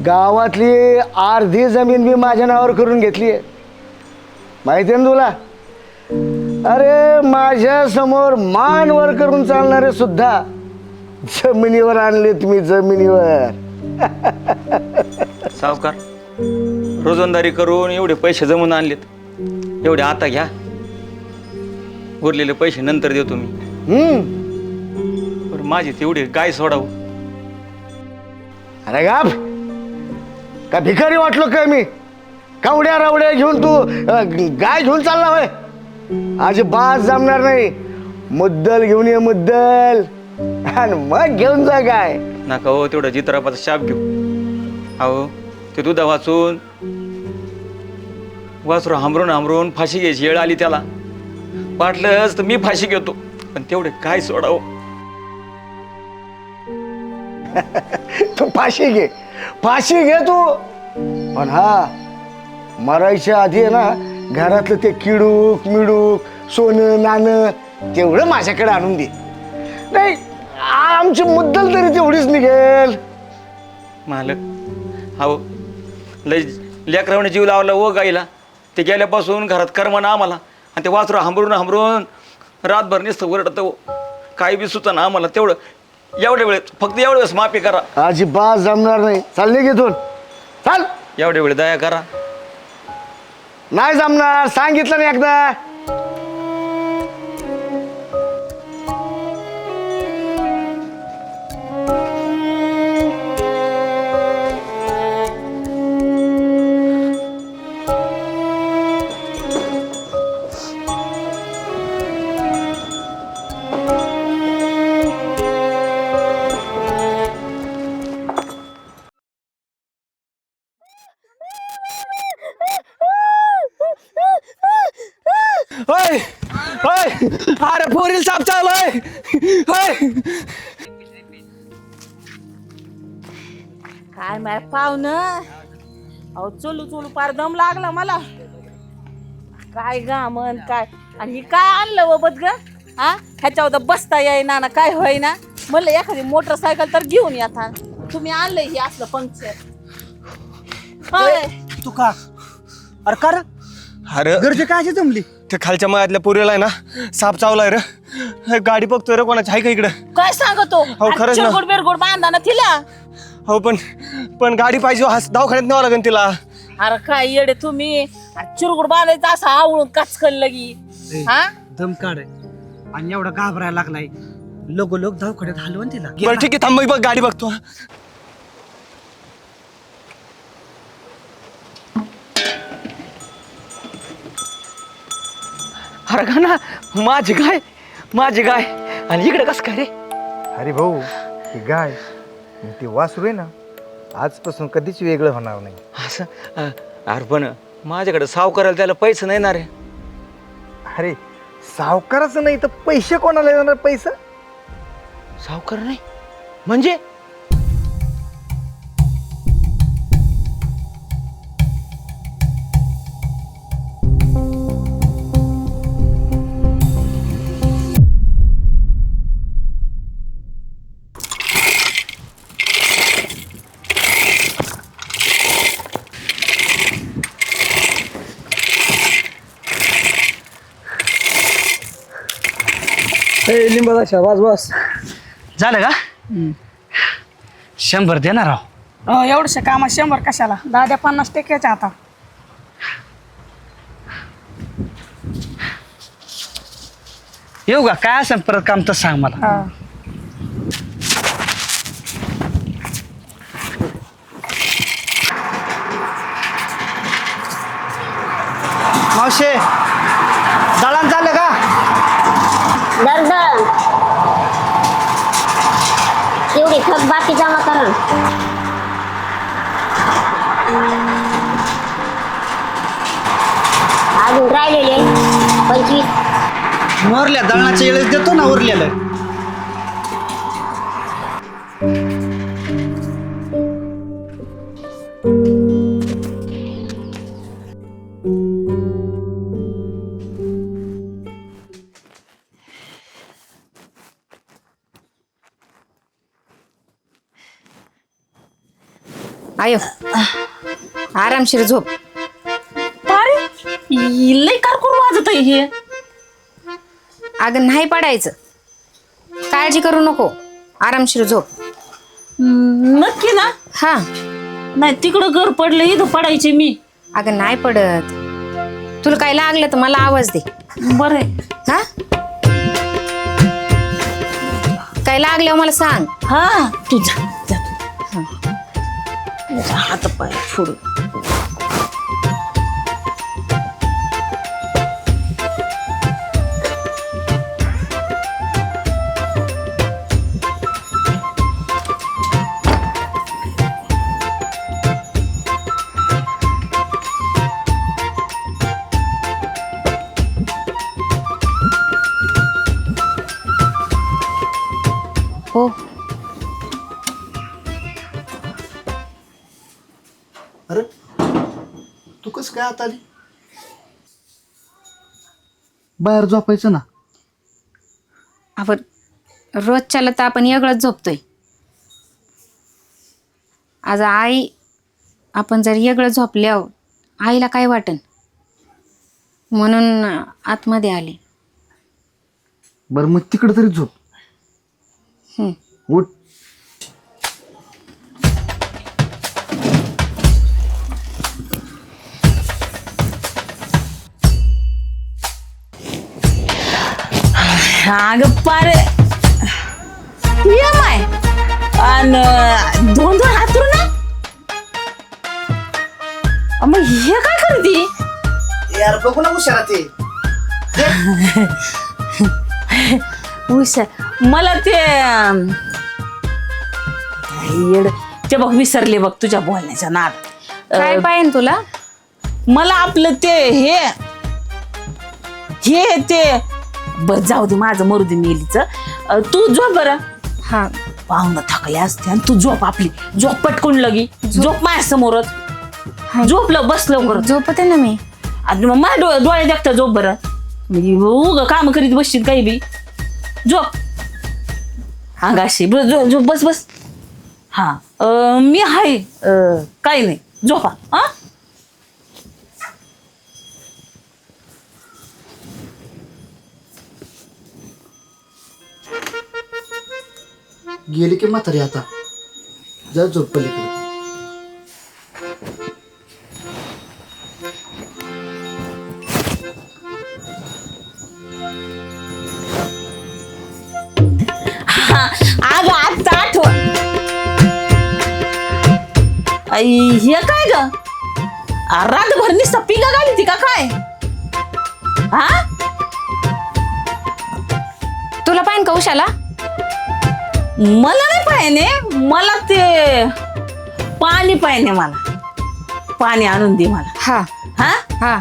गावातली अर्धी जमीन मी माझ्या नावावर करून घेतली आहे, माहिती आहे ना तुला? अरे माझ्या समोर मान वर करून चालणारे सुद्धा जमिनीवर आणले तुम्ही, जमिनीवर. सावकार, रोजंदारी करून एवढे पैसे जमून आणलेत, एवढे आता घ्या, उरलेले पैसे नंतर देतो मी. पण माझी तेवढे गाय सोडावं. अरे गाप, का भिकारी वाटलो काय मी? कावड्या रावड्या घेऊन तू गाय घेऊन चालला होय? अजिबात जमणार नाही. मुद्दल घेऊन ये, मुद्दल, आणि मग घेऊन जा गाय. नका हो तेवढा जित्रापाचा शाप घेऊ. अहो ते दुधा वाचून वासरू हांबरून फाशी घ्यायची वेळ आली त्याला. वाटलंच तर मी फाशी घेतो, पण तेवढे काय सोडावं. तू फाशी घे, फाशी घे तू, पण हा मरायच्या आधी आहे ना घरातलं ते किडूक मिडूक सोनं नाणं तेवढं माझ्याकडे आणून दे. नाही आमची मुद्दल तरी तेवढीच निघेल. मालक, अहो लय लेकरावने जीव लावला ओ गाईला. ते गेल्यापासून घरात करमना आम्हाला, आणि ते वासरू हांबरून रातभर नुसतं ओरडतं. काही बी सुचना आम्हाला. तेवढं एवढ्या वेळेस, फक्त एवढ्या वेळेस माफी करा. अजिबात जमणार नाही. चालले घेतून चाल. एवढ्या वेळ दया करा. नाही जमणार, सांगितलं नाही एकदा. होय होय, अरे पोरील साप चावलाय. होय काय माय पाहुणं, अहो चलू पार दम लागला मला. काय गामन काय, आणि ही काय आणलं व बद ग? हा, ह्याच्यावर तर बसता येईना ना, काय होईना. म्हणलं एखादी मोटरसायकल तर घेऊन येता. तुम्ही आणलंय हे असलं पंक्चर. होय तू का? अरे कर, अरे गरजे काय अशी जमली? ते खालच्या मळ्यातल्या पोरीला आहे ना साप चावलाय रे. गाडी बघतोय रे कोणाची आहे का इकडं? काय सांगतो? हो, खरंच ना. चिरगुड बिरगुड बांधा ना तिला. हो पण गाडी पाहिजे, दवाखान्यात न्यावं लागेल तिला. अरे काय येडे तुम्ही, चिरगुड बांधायचं असं आवळून काचकल लगी. हा, दम काढ आणि एवढा घाबरायला लागलाय. लोक दवाखान्यात हलवून तिला. बरं ठीक आहे, थांब मी बघ गाडी बघतो. अरे का ना, माझी गाय आणि इकडे कस काय रे? अरे भाऊ, ही गाय ती वासरू आहे ना, आजपासून कधीच वेगळं होणार नाही. असं? अरे पण माझ्याकडे सावकाराला त्याला पैसे नाही ना रे. अरे सावकाराचं नाही तर पैसे कोणाला येणार? पैसा सावकार नाही म्हणजे? लिंबाचा शाबास बस झालं का? 100 देणार आहो. एवढंशा कामात 100 कशाला? 10-50% आता. येऊ का? काय असेल परत काम तर सांग मला. मावशे दळण चाललं का? दर्द एवढी थक बाकी जमा करा. अजून राहिलेले 25. मोरल्या दळणाच्या वेळेस देतो ना उरलेलं. आयो आरामशीर झोप. अरे लय कार करून वाजत आहे हे. अगं नाही पडायचं, काळजी करू नको, आरामशीर झोप. नक्की ना? हा. नाही तिकडं घर पडलं, इथं पडायचे मी. अगं नाही पडत, तुला काय लागलं तर मला आवाज दे. बरं आहे. हा, काय लागल्यावर मला सांग. हा तू जा हात पाय फोडून. हो. अरे तू कसं काय आता आली? बाहेर झोपायचं ना. आपण रोजच्याला तर आपण वेगळंच झोपतोय. आज आई, आपण जर वेगळं झोपल्यावर आईला काय वाटन, म्हणून आतमध्ये आले. बरं मग तिकडे तरी झोप. उठ. अगं पारे ये माय आणि दोन हातरून ना. मग हे काय करते यार बघू ना हुशारा ते. हुशार मला ते येड ते बघ विसरले बघ तुझ्या बोलण्याच्या नाद. काय पाहिजे तुला? मला आपलं ते हे ते बर जाऊ दे, माझं मरू दे मेलीच. तू झोप बरं. हा, पाहुणं थकले असते आणि तू झोप, आपली झोप पटकून लगी झोप माझ्या समोरच. झोपलं बसलं बरं. झोपते ना मी. आणि मग माझ्या डोळे देखता झोप बरं. उग काम करीत बसशील काही बी. झोप अंगाशी झोप बस बस. हा मी आहे, काही नाही, झोपा. हा गेली की म्हातारी आता. जा झोप पलीकडे. अगं आता आठवण. हे काय ग, रातभर नुसतं पिंगा घाली ती का काय? हा तुला पाहिजे का उशाला? मला नाही पाहिजे, मला ते पाणी पाहिजे. मला पाणी आणून दे मला. हा हा हा.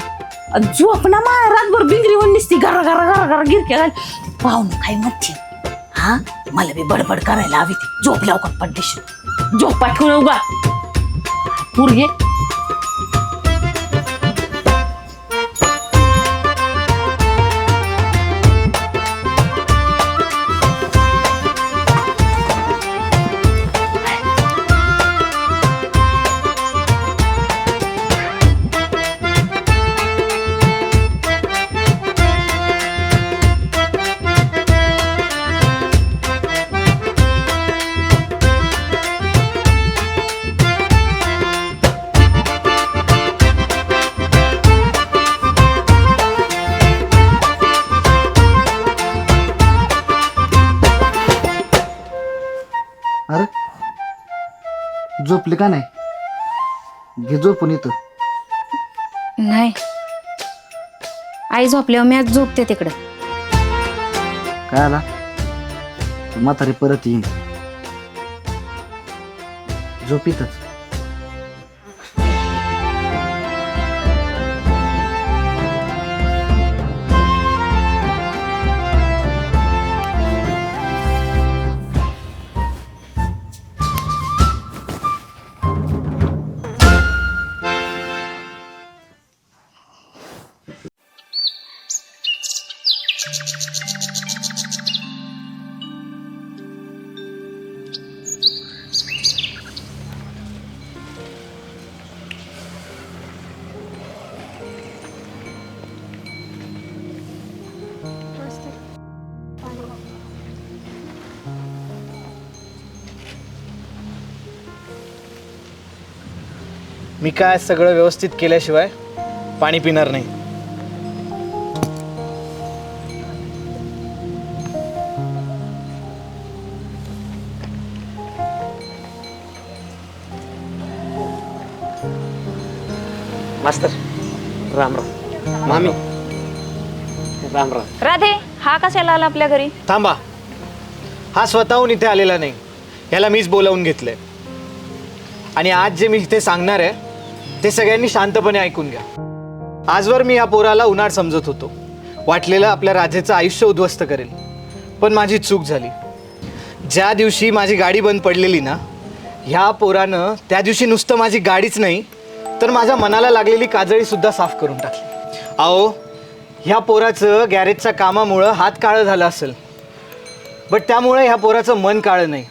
झोप ना मा रातभर बिंगरी होऊन निसती घरा घरा घरा घरा गिरक्या घाल. पाहुणं काय म्हणते. हा मला बी बडबड करायला हवी ती. झोप लवकर पडदेशी. झोप पाठवून उगा पुरगे. अरे झोपली का नाही? घे झोपून येतं. नाही, आई झोपल्यावर मी आज झोपते तिकडं. काय आला? म्हातारी परत येईन. झोप इथंच. मी काय सगळं व्यवस्थित केल्याशिवाय पाणी पिणार नाही. मास्तर राम राम. मामी राम राम. राधे, हा कशाला आला आपल्या घरी? थांबा, हा स्वतःहून इथे आलेला नाही, ह्याला मीच बोलावून घेतलंय. आणि आज जे मी इथे सांगणार आहे ते सगळ्यांनी शांतपणे ऐकून घ्या. आजवर मी या पोराला उन्हाळ समजत होतो, वाटलेलं आपल्या राधेचं आयुष्य उद्ध्वस्त करेल. पण माझी चूक झाली. ज्या दिवशी माझी गाडी बंद पडलेली ना, ह्या पोरानं त्या दिवशी नुसतं माझी गाडीच नाही तर माझ्या मनाला लागलेली काजळीसुद्धा साफ करून टाकली. अहो, ह्या पोराचं गॅरेजच्या कामामुळं हात काळं झालं असेल, बट त्यामुळे ह्या पोराचं मन काळं नाही,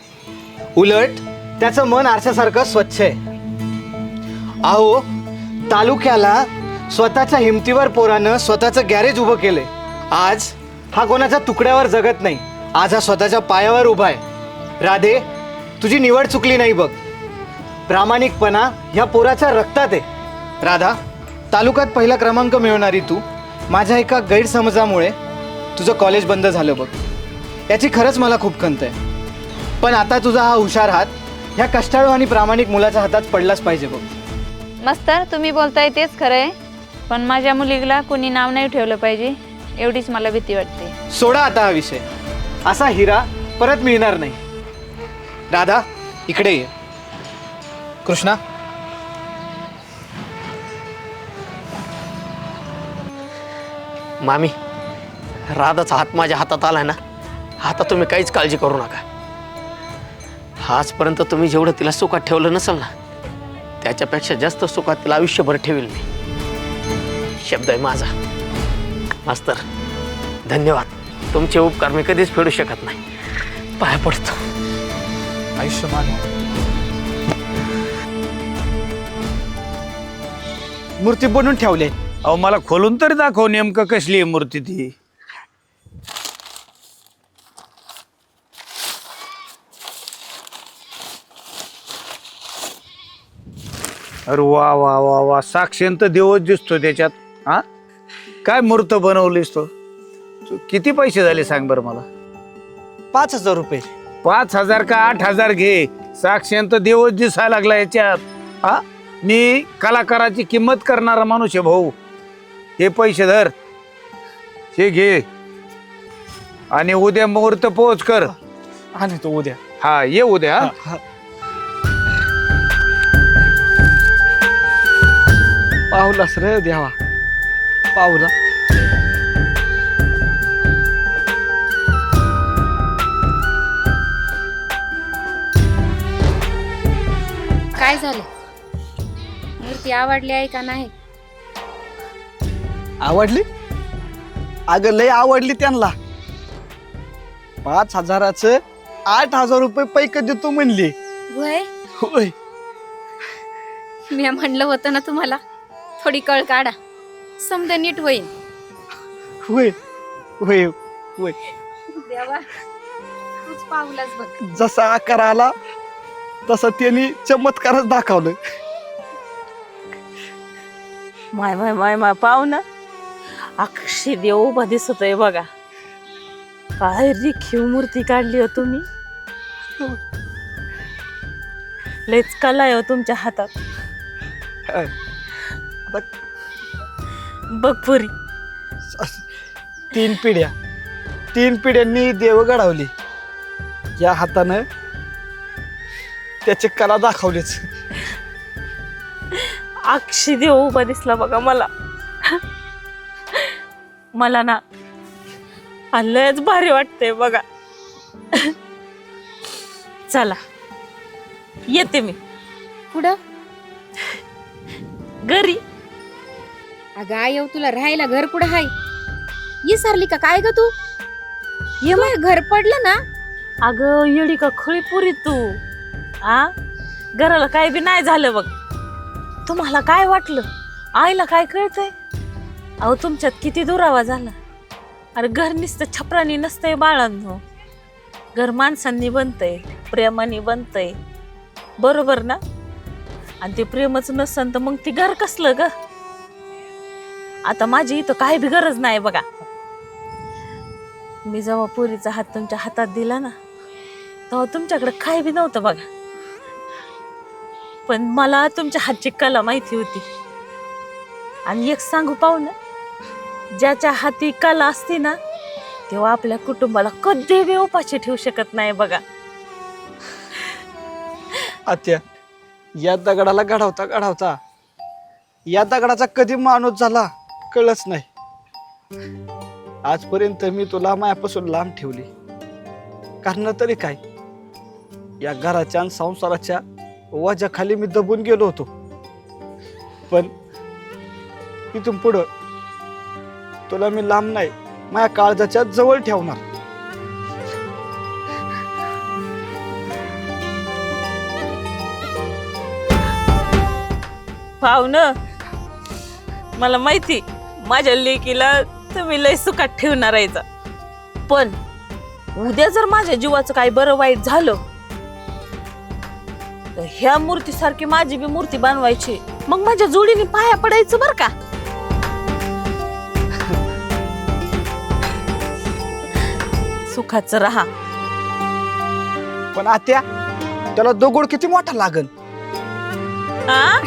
उलट त्याचं मन आरशासारखं स्वच्छ आहे. अहो, तालुक्याला स्वतःच्या हिमतीवर पोरानं स्वतःचं गॅरेज उभं केलंय. आज हा कोणाच्या तुकड्यावर जगत नाही, आज हा स्वतःच्या पायावर उभा आहे. राधे, तुझी निवड चुकली नाही बघ. प्रामाणिकपणा ह्या पोराच्या रक्तात आहे. राधा, तालुक्यात पहिला क्रमांक मिळवणारी तू माझ्या एका गैरसमजामुळे तुझं कॉलेज बंद झालं बघ. याची खरंच मला खूप खंत आहे. पण आता तुझा हा हुशार हात ह्या कष्टाळू आणि प्रामाणिक मुलाच्या हातात पडलाच पाहिजे बघ. मास्तर, तुम्ही बोलताय तेच खरं आहे, पण माझ्या मुलीला कोणी नाव नाही ठेवलं पाहिजे एवढीच मला भीती वाटते. सोडा आता हा विषय. असा हिरा परत मिळणार नाही. राधा, इकडे ये. कृष्णा, मामी, राधाचा हात माझ्या हातात आलाय ना, आता तुम्ही काहीच काळजी करू नका. आजपर्यंत तुम्ही जेवढं तिला सुखात ठेवलं नसेल ना, त्याच्यापेक्षा जास्त सुखात तिला आयुष्यभर ठेवेल मी. शब्द आहे माझा. मास्तर, धन्यवाद. तुमचे उपकार मी कधीच फेडू शकत नाही. पाया पडतो. आयुष्यमान मूर्ती बनवून ठेवले. अहो, मला खोलून तरी दाखव नेमकं कसली आहे मूर्ती ती. अरे वा वा वा वा, साक्षांत देवच दिसतो त्याच्यात. हा, काय मूर्त बनवलीस तो? किती पैसे झाले सांग बरं मला. 5,000 रुपये. 5,000 का 8,000 घे, साक्षांत देवच दिसायला लागला याच्यात. हा, मी कलाकाराची किंमत करणारा माणूस आहे भाऊ. हे पैसे धर, हे घे, आणि उद्या मुहूर्त पोच कर. आणि तो उद्या. हा, ये उद्या. हा. पाहुलास रे देवा, पाहुला. काय झालं? मूर्ती आवडली आहे का नाही? आवडली? अगं लय आवडली त्यांना. 5,000चं 8,000 रुपये पैक देतो म्हणली. वय, होय. मी म्हणलं होतं ना तुम्हाला, थोडी कळ काढा, समजा नीट होईल. होय होय होय. देवा, तूच पावलाच बघ. जसा आकार आला तसं त्यांनी चमत्कारच दाखवलं. माय माय माय माय, पाहू ना, अक्षी देव उभा दिसतोय बघा. काय रेखीव मूर्ती काढली हो तुम्ही. लयच कला आहे हो तुमच्या हातात. बघ पुरी, 3 पिढ्यांनी देव घडवली. या हातानं त्याची कला दाखवलीच. अक्षी देव उभा दिसला बघा मला. मला ना लयच भारी वाटतंय बघा. चला येते मी. पुढं घरी. अगं येऊ, तुला राहायला घर कुठं हाय? विसरली का काय ग तू? ये मग घर पडलं ना. अगं येडी का खळी पुरी तू. आ, घराला काय बी नाही झालं बघ. तुम्हाला काय वाटलं? आईला काय कळतंय? अहो, तुमच्यात किती दुरावा झाला. अरे घर नुसतं छपरानी नसतंय बाळांनो. घर माणसांनी बनतंय, प्रेमाने बनतंय, बरोबर ना? आणि ते प्रेमच नसन तर मग ती घर कसलं ग? आता माझी इथं काही बी गरज नाही बघा. मी जेव्हा पोरीचा हात तुमच्या हातात दिला ना तेव्हा तुमच्याकडे काही बी नव्हतं बघा. पण मला तुमच्या हातची कला माहिती होती. आणि एक सांगू पाहू ना, ज्याच्या हाती कला असते ना तेव्हा आपल्या कुटुंबाला कधी बी उपाशी ठेवू शकत नाही बघा. आत्या, या दगडाला घडवता या दगडाचा कधी माणूस झाला कळलंच नाही. आजपर्यंत मी तुला मायापासून लांब ठेवली. कारण तरी काय, या घराच्या आणि संसाराच्या ओझ्याखाली मी दबून गेलो होतो. पण इथून पुढं तुला मी लांब नाही, माझ्या काळजाच्या जवळ ठेवणार. पाहुणं, मला माहिती माझ्या लेकीला तुम्ही लय सुखात ठेवणार आहे. पण उद्या जर माझ्या जीवाचं काही बरं वाईट झालं तर ह्या मूर्तीसारखी माझी बी मूर्ती बनवायची, मग माझ्या जोडीने पाया पडायचं बर का. सुखाचं राहा. पण आत्या, त्याला दगड किती मोठा लागल. आ